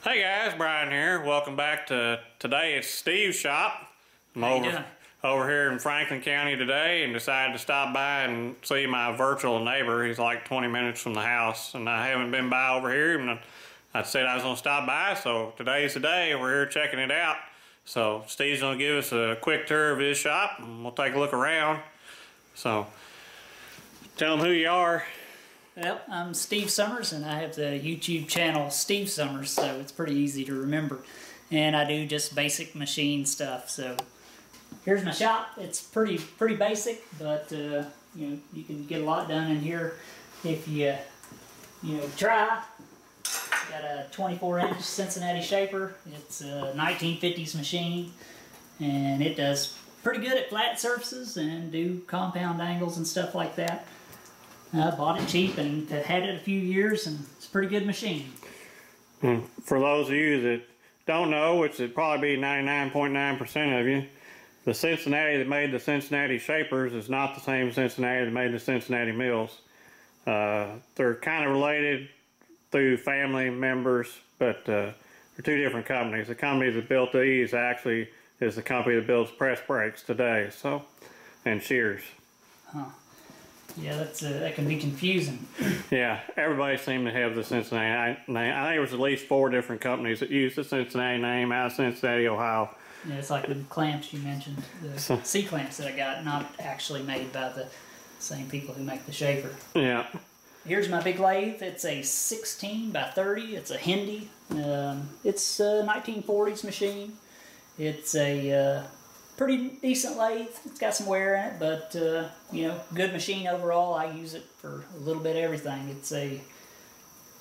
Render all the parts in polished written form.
Hey guys, Brian here. Welcome back to today. It's Steve's shop. I'm over here in Franklin County today and decided to stop by and see my virtual neighbor. He's like 20 minutes from the house and I haven't been by over here, and I said I was going to stop by, so today's the day. We're here checking it out. So Steve's going to give us a quick tour of his shop and we'll take a look around. So tell him who you are. Well, I'm Steve Summers, and I have the YouTube channel Steve Summers, so it's pretty easy to remember. And I do just basic machine stuff. So here's my shop. It's pretty basic, but you can get a lot done in here if you try. Got a 24-inch Cincinnati shaper. It's a 1950s machine, and it does pretty good at flat surfaces and do compound angles and stuff like that. I bought it cheap and had it a few years, and it's a pretty good machine. For those of you that don't know, which would probably be 99.9% of you, the Cincinnati that made the Cincinnati shapers is not the same Cincinnati that made the Cincinnati mills. They're kind of related through family members, but they're two different companies. The company that built these actually is the company that builds press brakes today, so, and shears. Huh. Yeah, that can be confusing. Yeah, everybody seemed to have the Cincinnati name. I think there was at least 4 different companies that used the Cincinnati name out of Cincinnati, Ohio. Yeah, it's like the clamps you mentioned, the C-clamps that I got, not actually made by the same people who make the shaper. Yeah. Here's my big lathe. It's a 16 by 30. It's a Hindi. It's a 1940s machine. It's a pretty decent lathe. It's got some wear in it, but good machine overall. I use it for a little bit of everything. It's a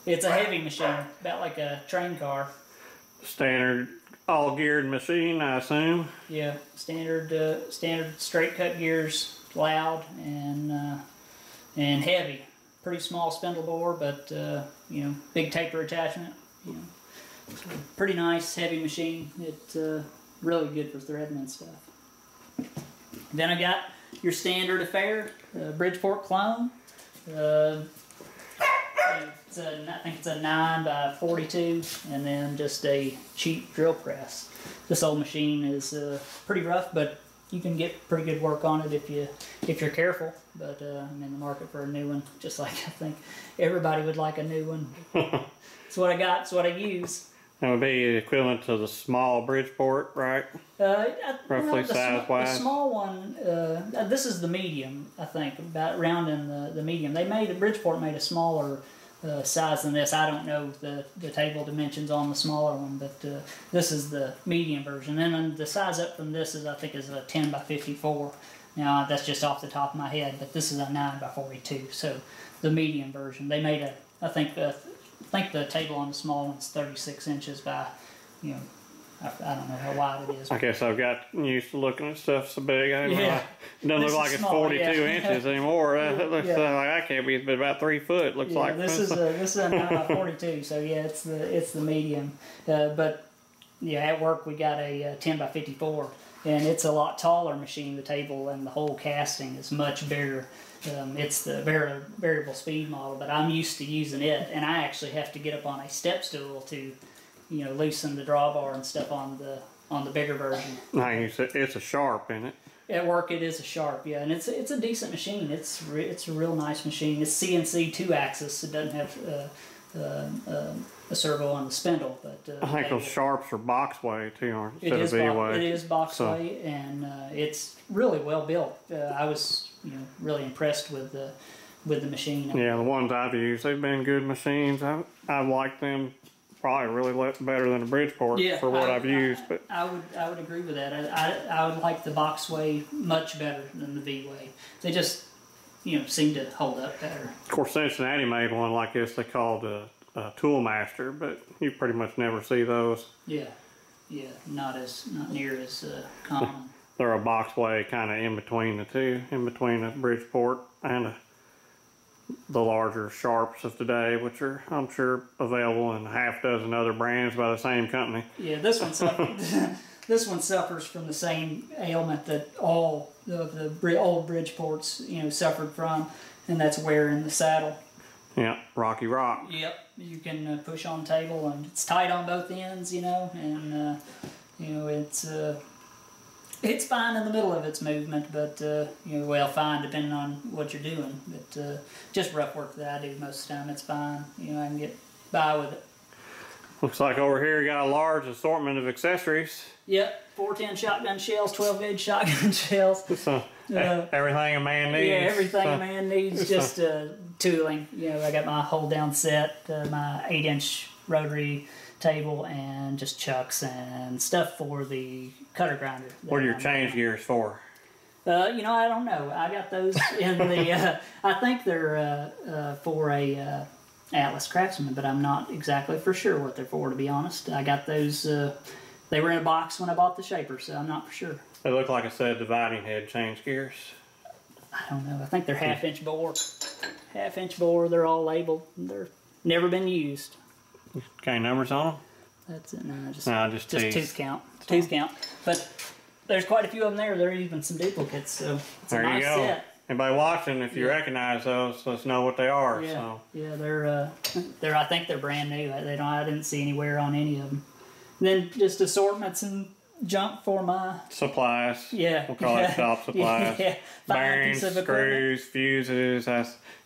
heavy machine, about like a train car. Standard all geared machine, I assume. Yeah, standard straight cut gears, loud and heavy. Pretty small spindle bore, but big taper attachment. So pretty nice heavy machine. It's really good for threading and stuff. Then I got your standard affair, Bridgeport clone. I think it's a 9 by 42, and then just a cheap drill press. This old machine is pretty rough, but you can get pretty good work on it if you're careful. But I'm in the market for a new one, just like I think everybody would like a new one. It's what I got. It's what I use. That would be equivalent to the small Bridgeport, right? Roughly size-wise. The small one, this is the medium, I think, about around in the medium. Bridgeport made a smaller size than this. I don't know the table dimensions on the smaller one, but this is the medium version. And then the size up from this I think is a 10 by 54. Now, that's just off the top of my head, but this is a 9 by 42, so the medium version. They made I think the table on the small one's 36 inches by, I don't know how wide it is. I guess I've got used to looking at stuff so big. It doesn't look like it's small, 42 inches anymore. It looks like I can't be about 3 foot. Looks like this is a 9 by 42. So yeah, it's the medium. But yeah, at work we got a 10 by 54, and it's a lot taller machine. The table and the whole casting is much bigger. It's the variable speed model, but I'm used to using it, and I actually have to get up on a step stool to, loosen the drawbar and stuff on the bigger version. It's a Sharp, isn't it? At work, it is a Sharp, yeah, and it's a decent machine. It's a real nice machine. It's CNC 2-axis. It doesn't have a servo on the spindle, but I think those Sharps are boxway too, aren't it? Instead of V-way. It is boxway, and it's really well built. I was really impressed with the machine. Yeah, the ones I've used, they've been good machines. I've liked them probably really better than the Bridgeport for what I've used. But I would agree with that. I would like the boxway much better than the V-way. They just seem to hold up better. Of course, Cincinnati made one like this. They called a Toolmaster, but you pretty much never see those. Yeah, not near as common. They're a boxway kind of in between the two, in between the Bridgeport and the larger Sharps of today, which are, I'm sure, available in a half dozen other brands by the same company. Yeah, this one suffers from the same ailment that all of the old Bridgeports, suffered from, and that's wear in the saddle. Yeah, Rocky Rock. Yep, you can push on table, and it's tight on both ends, you know, and you know it's fine in the middle of its movement, but you know, well, fine depending on what you're doing. But just rough work that I do most of the time, it's fine. You know, I can get by with it. Looks like over here you got a large assortment of accessories. Yep, 410 shotgun shells, 12 gauge shotgun shells. So, everything a man needs. Yeah, everything a man needs, just tooling. You know, I got my hold down set, my 8-inch rotary table, and just chucks and stuff for the cutter grinder. What are your change gears for? You know, I don't know. I got those in the, I think they're for a Atlas Craftsman, but I'm not exactly for sure what they're for, to be honest. I got those, they were in a box when I bought the shaper, so I'm not for sure. They look like I said dividing head change gears. I don't know. I think they're half-inch bore. Half-inch bore, they're all labeled. They're never been used. Okay, numbers on them? That's it. No, just tooth count. Tooth count. But there's quite a few of them there. There are even some duplicates, so it's a nice set. Anybody watching, if you recognize those, let us know what they are. Yeah, so. yeah, they're. I think they're brand new. I didn't see anywhere on any of them. And then just assortments and junk for my supplies. Yeah, we'll call it shop supplies. Yeah, bearings, screws, fuses,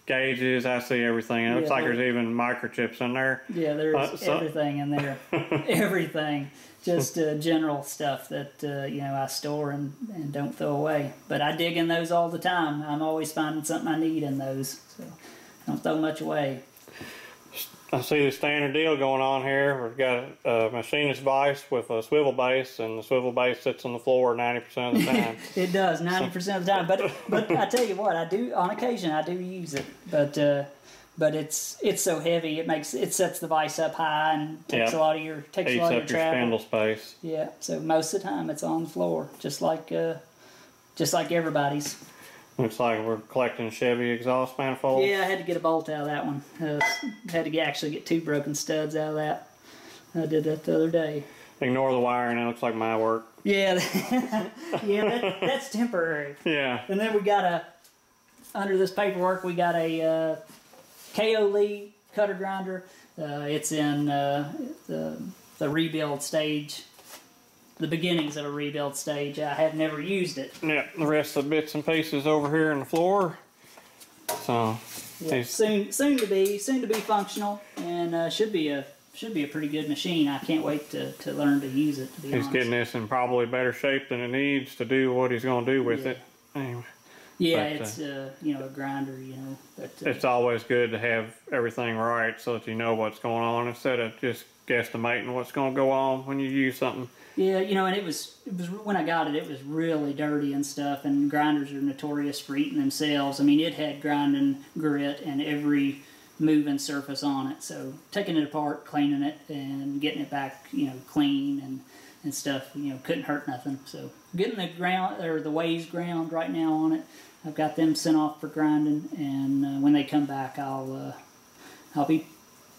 gauges. I see everything. It looks like there's even microchips in there. Yeah, there's everything in there. Everything. Just general stuff that you know, I store and don't throw away. But I dig in those all the time. I'm always finding something I need in those, so I don't throw much away. I see the standard deal going on here. We've got a machinist vise with a swivel base, and the swivel base sits on the floor 90% of the time. It does, 90% of the time. But I tell you what, I do on occasion I do use it. But it's so heavy, it sets the vise up high and takes a lot of your Eats up your spindle space. Yeah, so most of the time it's on the floor, just like everybody's. Looks like we're collecting Chevy exhaust manifolds. Yeah, I had to get a bolt out of that one. Had to actually get 2 broken studs out of that. I did that the other day. Ignore the wiring, it looks like my work. Yeah, yeah, that's temporary. Yeah. And then we got under this paperwork, we got a KO Lee cutter grinder. It's in the rebuild stage. The beginnings of a rebuild stage. I have never used it. Yeah, the rest of the bits and pieces over here on the floor. So yeah, soon to be functional, and should be a pretty good machine. I can't wait to learn to use it. To be honest, he's getting this in probably better shape than it needs to do what he's going to do with it. Anyway. Yeah, it's you know, a grinder. You know, but it's always good to have everything right so that you know what's going on instead of just guesstimating what's going to go on when you use something. Yeah, you know, and it was when I got it, it was really dirty and stuff, and grinders are notorious for eating themselves. I mean, it had grinding grit and every moving surface on it. So taking it apart, cleaning it, and getting it back, you know, clean and stuff, you know, couldn't hurt nothing. So getting the ground or the ways ground right now on it. I've got them sent off for grinding, and when they come back, I'll be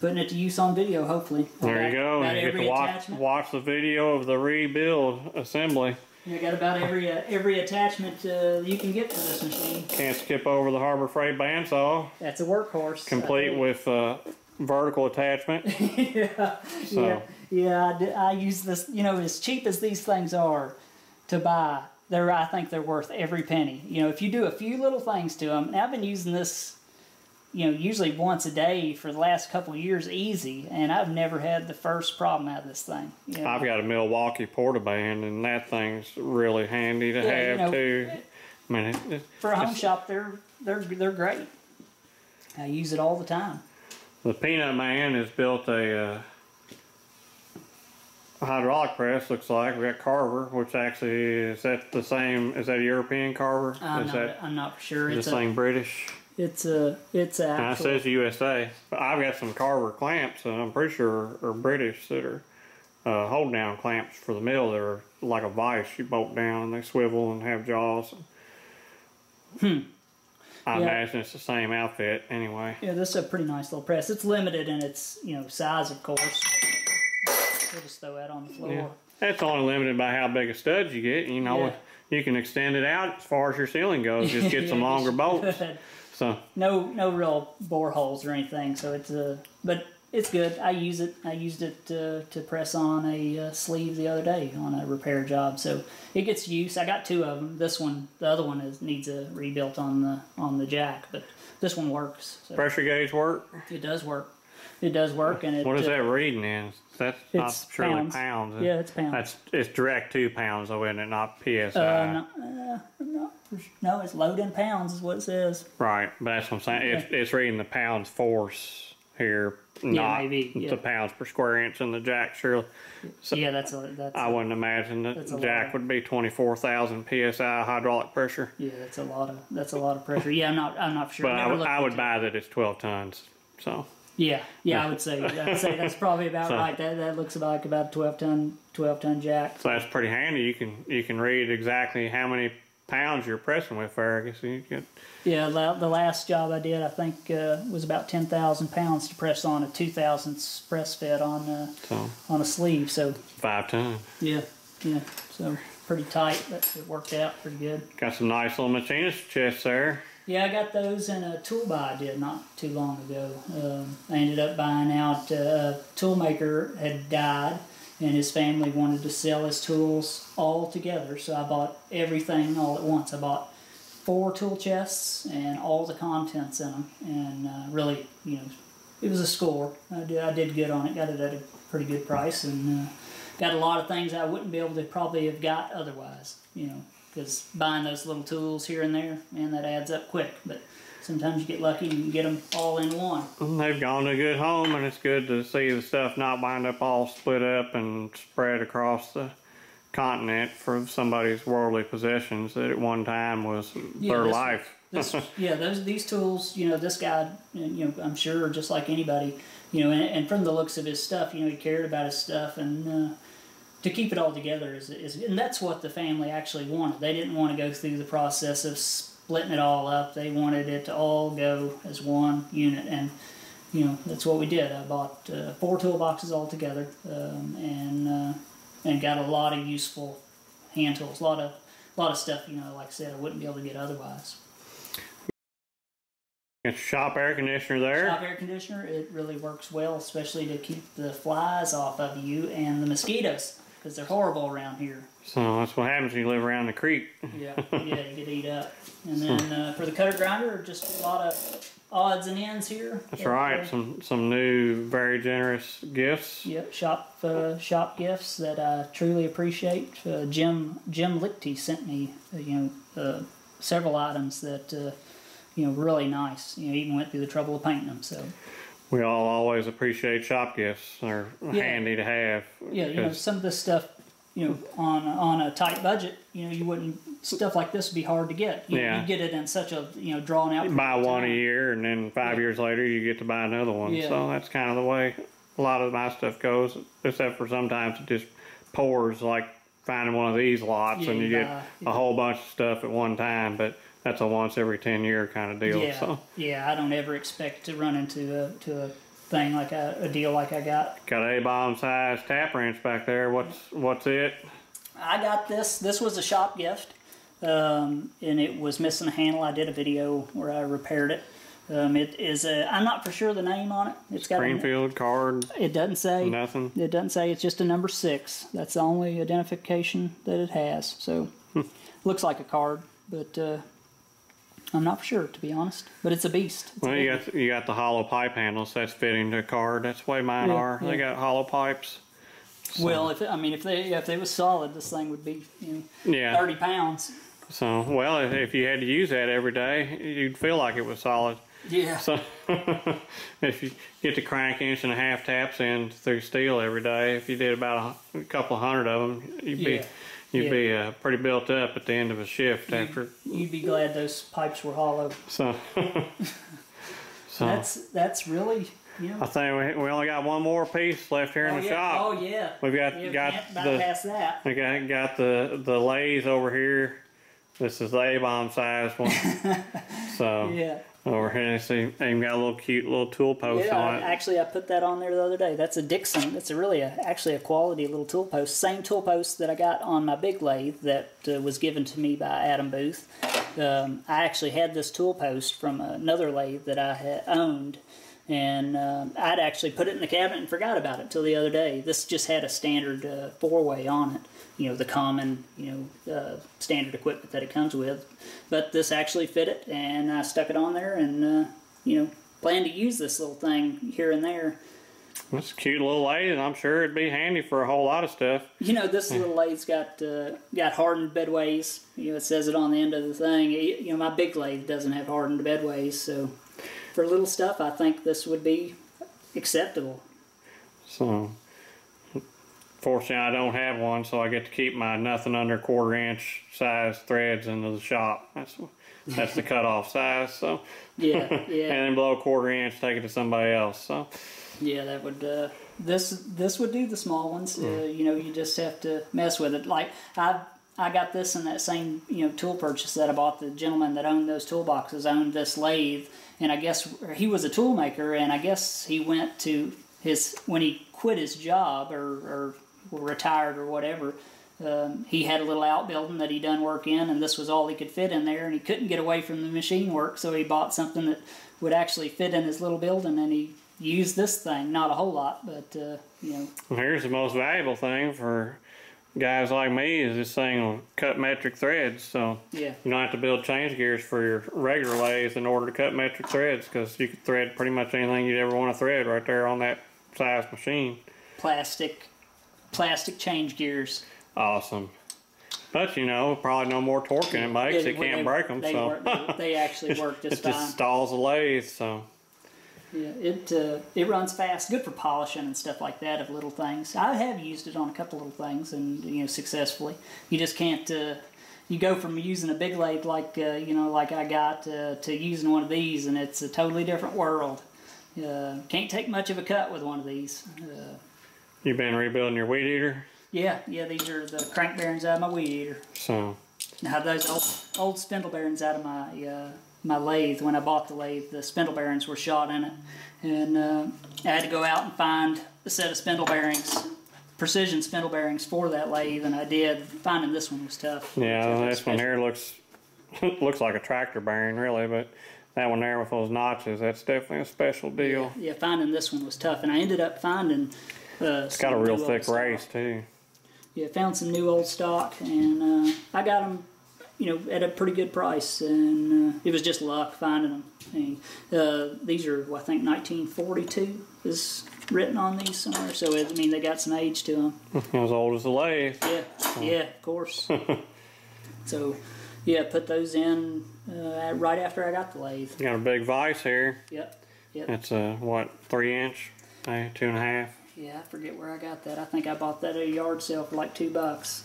putting it to use on video, hopefully. There you go. You get to watch the video of the rebuild assembly. You got about every attachment you can get for this machine. Can't skip over the Harbor Freight bandsaw. That's a workhorse. Complete with vertical attachment. Yeah, I use this. You know, as cheap as these things are to buy, I think they're worth every penny. You know, if you do a few little things to them. Now, I've been using this, you know, usually once a day for the last couple of years, easy, and I've never had the first problem out of this thing. You know? I've got a Milwaukee Portaband, and that thing's really handy to have, you know, too. I mean, for a home shop, they're great. I use it all the time. The Peanut Man has built a hydraulic press, looks like. We got Carver, which actually is that the same? Is that a European Carver? I'm not for sure. Is this thing British? It's a actual. It says USA, but I've got some Carver clamps, and I'm pretty sure are British that are hold down clamps for the mill. That are like a vise you bolt down, and they swivel and have jaws. I imagine it's the same outfit anyway. Yeah, this is a pretty nice little press. It's limited in its, you know, size, of course. We'll just throw that on the floor. Yeah. That's only limited by how big a stud you get. You know, you can extend it out as far as your ceiling goes. Just get some longer bolts. So no real bore holes or anything. So it's but it's good. I use it. I used it to press on a sleeve the other day on a repair job. So it gets use. I got 2 of them. This one, the other one needs a rebuilt on the jack, but this one works. So pressure gauge work? it does work. It does work, and it. What is that reading in? That's not surely pounds. Yeah, it's pounds. It's direct 2 pounds though, isn't it? Not PSI. No, it's load in pounds is what it says. Right, but that's what I'm saying. Okay. It's reading the pounds force here, not the pounds per square inch in the jack. Surely. So Yeah, that's I wouldn't imagine that the jack would be 24,000 PSI hydraulic pressure. yeah, that's a lot of pressure. Yeah, I'm not sure. But I would buy that it's 12 tons. So. Yeah, I would say that's probably about right. That looks like about a 12 ton jack. So that's pretty handy. You can read exactly how many pounds you're pressing with Fergus. Yeah, the last job I did, I think, was about 10,000 pounds to press on a 2,000 press fed on a sleeve. So 5 tons. Yeah. So pretty tight, but it worked out pretty good. Got some nice little machinist chests there. Yeah, I got those in a tool buy I did not too long ago. I ended up buying out a toolmaker had died, and his family wanted to sell his tools all together, so I bought everything all at once. I bought 4 tool chests and all the contents in them, and really, it was a score. I did good on it, got it at a pretty good price, and got a lot of things I wouldn't be able to probably have got otherwise, because buying those little tools here and there, man, that adds up quick. But sometimes you get lucky and you can get them all in one. They've gone to a good home, and it's good to see the stuff not wind up all split up and spread across the continent for somebody's worldly possessions that at one time was their life. These tools, this guy, I'm sure just like anybody, and from the looks of his stuff, he cared about his stuff, and to keep it all together and that's what the family actually wanted. They didn't want to go through the process of splitting it all up. They wanted it to all go as one unit, and that's what we did. I bought 4 toolboxes all together, and got a lot of useful hand tools, a lot of stuff, like I said, I wouldn't be able to get otherwise. It's shop air conditioner there. Shop air conditioner, it really works well, especially to keep the flies off of you and the mosquitoes, because they're horrible around here. So that's what happens when you live around the creek. Yeah, you get eat up. And then for the cutter grinder, just a lot of odds and ends here. That's right. Some new, very generous gifts. Yep, shop gifts that I truly appreciate. Jim Lichty sent me, several items that really nice. Even went through the trouble of painting them. So we all always appreciate shop gifts. They're handy to have. Yeah, some of this stuff, on a tight budget, you wouldn't. Stuff like this would be hard to get. You get it in such a drawn out. You buy one a year, and then 5 years later you get to buy another one. Yeah. So that's kind of the way a lot of my stuff goes. Except for sometimes it just pours, like finding one of these lots, and you get a whole bunch of stuff at one time. But that's a once every 10-year kind of deal. Yeah, so. Yeah. I don't ever expect to run into a thing like a deal like I got. Got a A-bomb size tap wrench back there. What's it? I got this. This was a shop gift. And it was missing a handle. I did a video where I repaired it. It is I'm not for sure the name on it. It's got Greenfield card. It doesn't say. Nothing. It doesn't say. It's just a number 6. That's the only identification that it has. So looks like a card, but I'm not for sure, to be honest. But it's a beast. You got the hollow pipe handles. That's fitting to a card. That's the way mine are. Yeah. They got hollow pipes. So. Well, if they was solid, this thing would be 30 pounds. So, well, if you had to use that every day, you'd feel like it was solid. Yeah. So, if you get to crank 1.5-inch taps in through steel every day, if you did about a couple hundred of them, you'd be pretty built up at the end of a shift after. You'd be glad those pipes were hollow. So that's really. Yeah. I think we only got one more piece left here in the shop. Oh yeah. We've got bypass that. We got the lathe over here. This is the A-bomb size one. So over here, see, even got a little cute little tool post on it. Actually, I put that on there the other day. That's a Dixon. That's actually a quality little tool post. Same tool post that I got on my big lathe that was given to me by Adam Booth. I actually had this tool post from another lathe that I had owned, and I'd actually put it in the cabinet and forgot about it till the other day. This just had a standard 4-way on it, you know, the common, you know, standard equipment that it comes with. But this actually fit it, and I stuck it on there, and you know, plan to use this little thing here and there. It's a cute little lathe, and I'm sure it'd be handy for a whole lot of stuff. You know, this little lathe's got hardened bedways. You know, it says it on the end of the thing. You know, my big lathe doesn't have hardened bedways, so for little stuff, I think this would be acceptable. So, fortunately, I don't have one, so I get to keep my nothing under 1/4 inch size threads into the shop. That's the cutoff size. So yeah, yeah. And then below 1/4 inch, take it to somebody else. So. Yeah, that would this would do the small ones. You know, you just have to mess with it. Like I got this in that same, you know, tool purchase that I bought. The gentleman that owned those toolboxes owned this lathe, and I guess he was a tool maker, and I guess he went to when he quit his job or retired or whatever. He had a little outbuilding that he done work in, and this was all he could fit in there, and he couldn't get away from the machine work, so he bought something that would actually fit in his little building, and he used this thing. Not a whole lot, but you know. Well, here's the most valuable thing for guys like me is this thing will cut metric threads, so yeah. you don't have to build change gears for your regular lathe in order to cut metric threads, because you can thread pretty much anything you'd ever want to thread right there on that size machine. Plastic change gears. Awesome. But you know, probably no more torque than it makes. It can't break them. They actually work just fine. It just stalls the lathe, so. Yeah, it runs fast. Good for polishing and stuff like that of little things. I have used it on a couple little things, and you know, successfully. You just can't. You go from using a big lathe like you know, like I got, to using one of these, and it's a totally different world. Can't take much of a cut with one of these. You've been rebuilding your weed eater? Yeah. These are the crank bearings out of my weed eater. So. Now those old spindle bearings out of my lathe. When I bought the lathe, the spindle bearings were shot in it, and I had to go out and find a set of spindle bearings, precision spindle bearings for that lathe, and I did. Finding this one was tough. Yeah, this one here looks like a tractor bearing, really, but that one there with those notches, that's definitely a special deal. Yeah, finding this one was tough, and I ended up finding. It's got a real thick race too. Yeah, found some new old stock, and I got them, you know, at a pretty good price, and it was just luck finding them. And, these are, well, I think 1942 is written on these somewhere, so I mean they got some age to them. As old as the lathe. Yeah, of course. So, yeah, put those in right after I got the lathe. You got a big vise here. Yep. It's what, 3 inch, 2.5. Yeah, I forget where I got that. I think I bought that at a yard sale for like $2.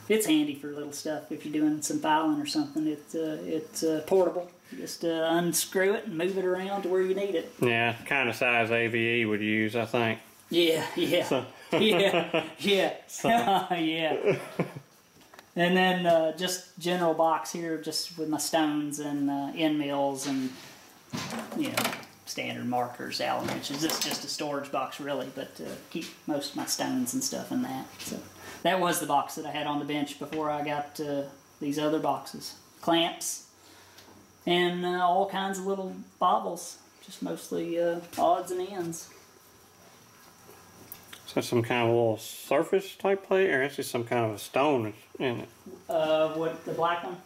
It's handy for little stuff if you're doing some filing or something. It's portable. Just unscrew it and move it around to where you need it. Yeah, kind of size AVE would use, I think. Yeah. So. Yeah. So. Yeah. And then just general box here, just with my stones and end mills and, you know, standard markers, Allen wrenches. This is just a storage box, really, but keep most of my stones and stuff in that. So that was the box that I had on the bench before I got these other boxes. Clamps and all kinds of little bobbles, just mostly odds and ends. Is that some kind of little surface type plate, or is this some kind of a stone in it? What, the black one?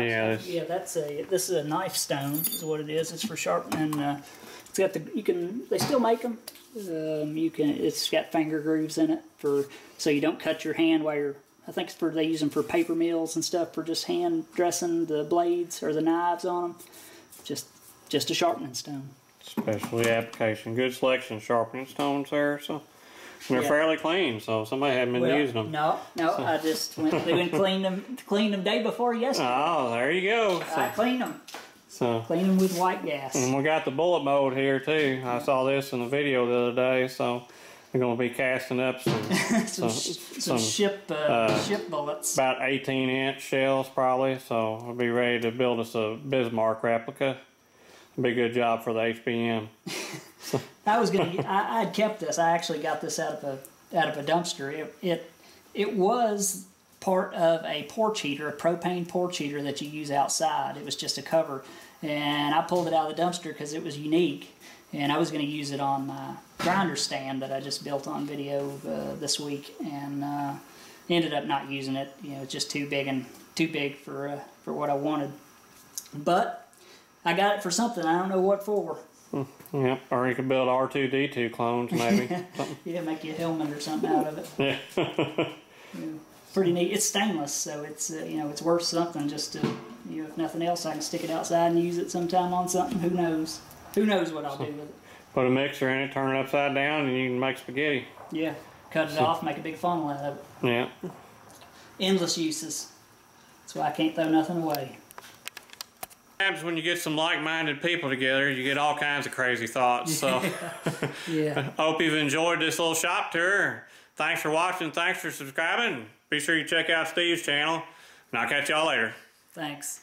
Yeah. Yeah, this is a knife stone is what it is. It's for sharpening. It's got they still make them. It's got finger grooves in it so you don't cut your hand while you're, I think they use them for paper mills and stuff, for just hand dressing the blades or the knives on them. Just a sharpening stone. Specialty application. Good selection of sharpening stones there, so. And they're fairly clean, so somebody hadn't been using them. No, so. I just went through and cleaned them day before yesterday. Oh, there you go. I cleaned them. So clean them with white gas. And we got the bullet mode here too. I saw this in the video the other day, so we're going to be casting up some ship bullets. About 18-inch shells probably, so we'll be ready to build us a Bismarck replica. It'll be a good job for the HBM. I'd kept this. I actually got this out of a dumpster. It was part of a porch heater, a propane porch heater that you use outside. It was just a cover, and I pulled it out of the dumpster because it was unique, and I was going to use it on my grinder stand that I just built on video this week, and ended up not using it. You know, it's just too big for what I wanted. But I got it for something. I don't know what for. Yeah, or you could build R2-D2 clones, maybe. Yeah, make you a helmet or something out of it. Yeah. Yeah, pretty neat. It's stainless, so it's you know, it's worth something. Just to, you know, if nothing else, I can stick it outside and use it sometime on something. Who knows? Who knows what I'll do with it? Put a mixer in it, turn it upside down, and you can make spaghetti. Yeah, cut it off, make a big funnel out of it. Yeah. Endless uses. That's why I can't throw nothing away. When you get some like-minded people together, you get all kinds of crazy thoughts. So, yeah. Hope you've enjoyed this little shop tour. Thanks for watching. Thanks for subscribing. Be sure you check out Steve's channel, and I'll catch y'all later. Thanks.